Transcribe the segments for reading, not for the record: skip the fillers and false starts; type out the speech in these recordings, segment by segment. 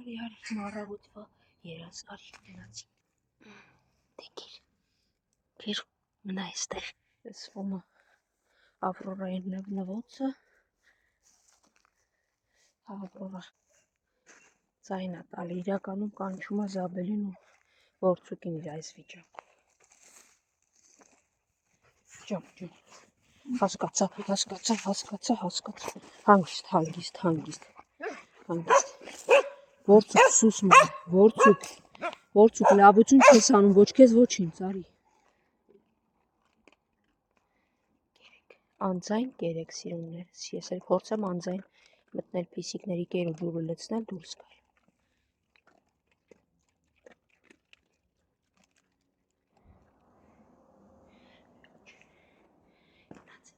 Արի մառավուտվա երաս արի գնացի։ Դեկիր։ Քեր մնա այստեղ։ Այս ոմը Ավրորայի նվոցը։ Ավրորա ձայնա տալի իրականում կանչում է Զաբելին ու Որցուկին իր այս վիճակով։ Ջան։ Հասկացա։ Հանգիստ։ Որցուկ սուսմա, Որցուկ լավություն չես անում, ոչ քեզ ոչ ինձ, արի։ Անձայն կերեք սիրուններս, ես էլ փորձեմ անձայն մտնել փիսիկների կերու դուրը լցնել դուրս գալ։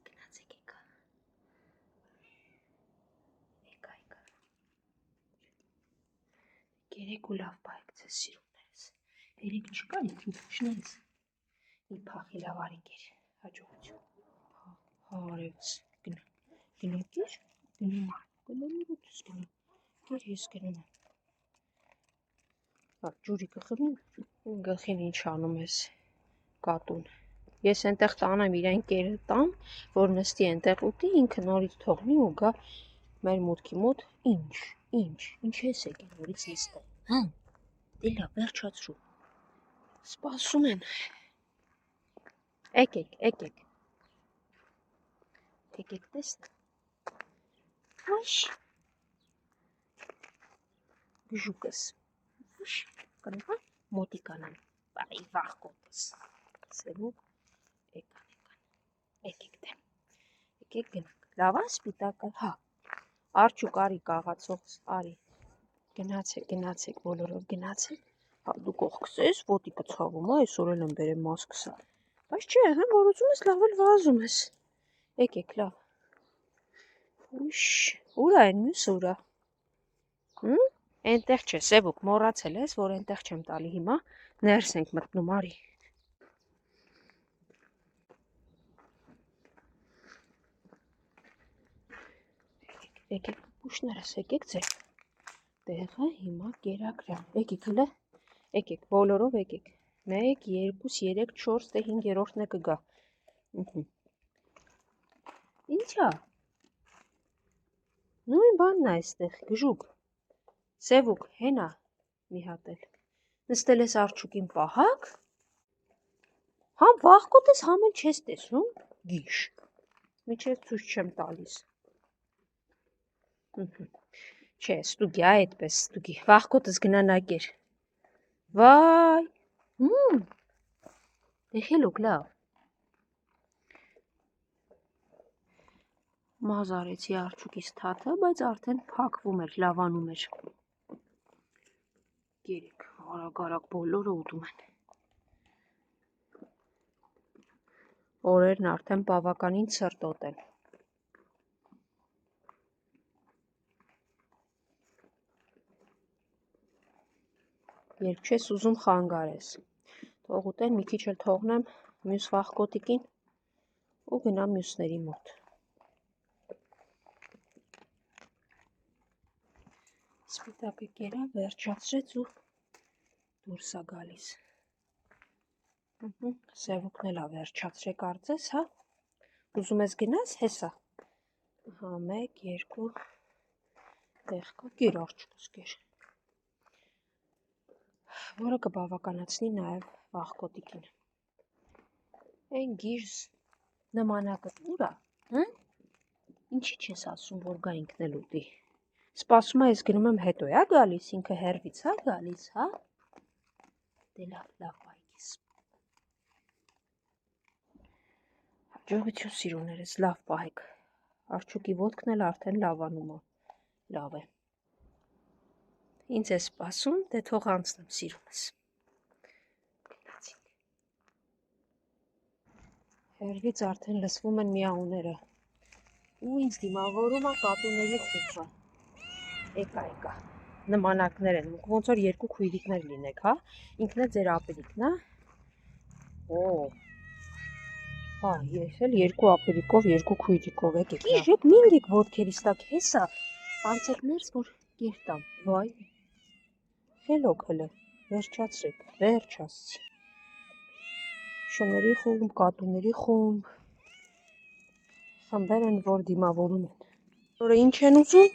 Գնացեք եկա։ Կերեք ու լավ բայեք ձեզ սիրուններս։ Երեք չկա ինքնիշներս։ Մի փախի լավ արի կեր, հաջողություն։ Հարևս, գնա կեր, կեր ես գնում եմ։ Ջուրի կխմի, գլխին ինչ անում ես կատուն։ Ես ենտեղ տանեմ իրեն կերը տամ, որ նստի ենտեղ ուտի, ինքը նորից թողնի ու գա մեր մուտքի մոտ, ինչ ես եկել նորից նստել, հա, դե լավ, վերջացրու, սպասում են, եկեք տեսնը, ոյշ, գժուկս, ոյշ, կնվա, մոտիկանան, բայ վախկոտս, սևուկ, եկեք գնանք, լավ սպիտակը, հա, արջուկ արի կաղացողս, արի, գնացեք բոլորով գնացեք, հա դու կողքս ես, ոտիկը ցավում, այսօր էլ եմ բերեմ մասկսը, բայց չէ, հեմ որ ուզում ես լավ էլ վազում ես, եկեք լավ, ուշ, ուրա են մյուսը ուրա, ենտեղ չէ, սևուկ մոռացել ես, որ ենտեղ չեմ տալի հիմա, ներս ենք մտնում, արի, եկեք պուշներս, եկեք ձեր տեղը հիմա կերակրեմ, եկեք բոլորով եկեք, 1, 2, 3, 4, դե 5-րդն է կգա, ինչա, նույն բանն է այստեղ, գժուկ, սևուկ, հենա մի հատ էլ, նստել ես արջուկին պահակ, համ վախկոտ ես, համ էլ չես տեսնում, գիշ, միջև ցույց չեմ տալիս, չէ, ստուգի, այդպես ստուգի, վախկոտս գնանակեր, վայ, եղելոք լավ, մազ արեցի արջուկիս թաթը, բայց արդեն փակվում էր, լավանում էր, գերեք, արագ բոլորը ուտում են, օրերն արդեն բավականին ցրտոտ են, երբ չես ուզում խանգարես, թող ուտեն, մի քիչ էլ թողնեմ մյուս վախկոտիկին ու գնամ մյուսների մոտ, սպիտակը կերա, վերջացրեց ու դուրս է գալիս, սևուկն էլ է վերջացրե կարծես, հա, ուզում ես գնաս, հեսա, հա, 1, 2, տեղ կա, կեր արջուկս կեր, որը կբավականացնի նաև վախկոտիկին, են գիրս նմանակը ուրա, ինչի չես ասում, որ գա ինքն էլ ուտի, սպասում է ես գնում եմ հետո է գալիս, ինքը հերվից է գալիս, հա, դե լավ բայքիս, հաջողություն սիրուներս, լավ պահեք, արջուկի ոտքն էլ արդեն լավանում է, լավ է, ինձ է սպասում, դե թող անցնեմ սիրունս, հերվից արդեն լսվում են միաուները, ու ինձ դիմավորում է կատուների խուցը, եկա, նմանակներ են, ոնց որ 2 քույրիկներ լինեք, հա, ինքն է ձեր ապերիկն, հա, հա, ես էլ 2 ապերիկով, 2 քույրիկով, եկեք, մինգեք ոտքերիս տակ, հեսա, պանցեք ներս, որ կեր տամ, վայ, Խելոք հլը, վերջ ասցի։ Շների խումբ, կատուների խումբ, խմբեր են, որ դիմավորում են։ Բոլորը ինչ են ուզում,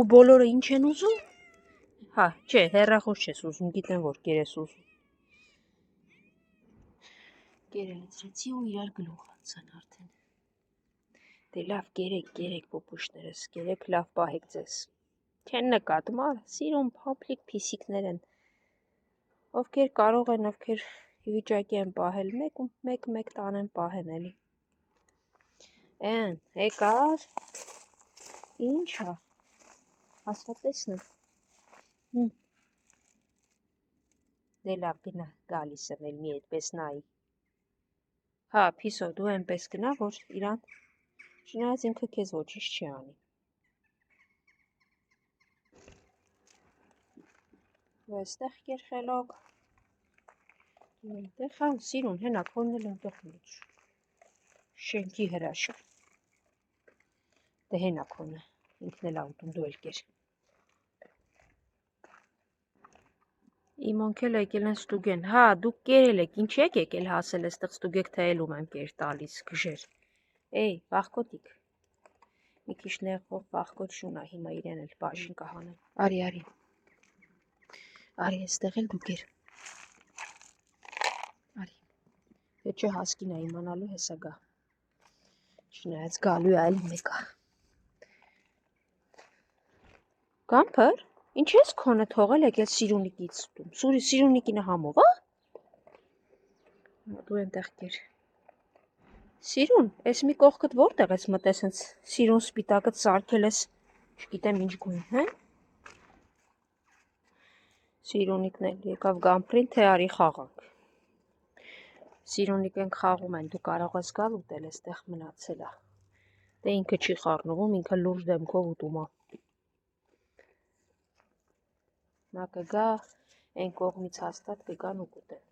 ու բոլորը ինչ են ուզում։ Հա, չէ, հեռախոս չես ուզում, գիտեմ, որ կեր ես ուզում։ Կերը լցրեցի ու իրար գլուխ անցան արդեն։ Դե լավ, գերեք պոպուշներս, գերեք լավ պահեք ձեզ։ Չեն նկատում, սիրուն փոփլիկ փիսիկներ են։ Ովքեր կարող են, ովքեր վիճակի են պահել, մեկ տանեն պահեն էլի։ Էն, եկար։ Ինչա։ Ասվա տեսնեմ։ Դե լավ գնա, գալիս եմ էլ մի այդպես նայի։ Հա, Փիսո, դու այնպես գնա, որ իրան, չնայած ինքը քեզ ոչինչ չի անի։ Ու այստեղ կեր խելոք։ Այնտեղ հա, սիրուն, հենա, քոնն էլ այնտեղ լուծ։ Շենքի հրաշը։ Դե հենա քոնը, ինքն էլ աուտում դու էլ կեր։ Իմոնքել եկել են ստուգեն, հա, դուք կերել եք, ինչ եք եկել հասել էստեղ ստուգեք, թե էլում եմ կեր տալիս, գժեր, էй, վախկոտիկ, մի քիչ նեղվող վախկոտ շունա, հիմա իրեն էլ բաժին կահանեմ, արի, էստեղ էլ դու կեր, արի, դե չէ հասկին է իմանալու հեսա գա, չնայած գալու է այլ մեկա, Գամփր, ինչ ես քոնը թողել եկել սիրունիկից ստում, սիրունիկինը համով, դու ենտեղ կեր, Սիրուն, ես մի կողքդ որտեղ ես մտես հենց սիրուն սպիտակըտ սարքել ես, չգիտեմ ինչ գույն, հեն? Սիրունիկն էլ եկավ գամփրին, թե արի խաղանք։ Սիրունիկ ենք խաղում են, դու կարող ես գալ ուտել, էստեղ մնացել է։ Դե ինքը չի խառնվում, ինքը լուրջ դեմքով ուտում է։ Նա կգա, այն կողմից հաստատ կգան ու կուտեն։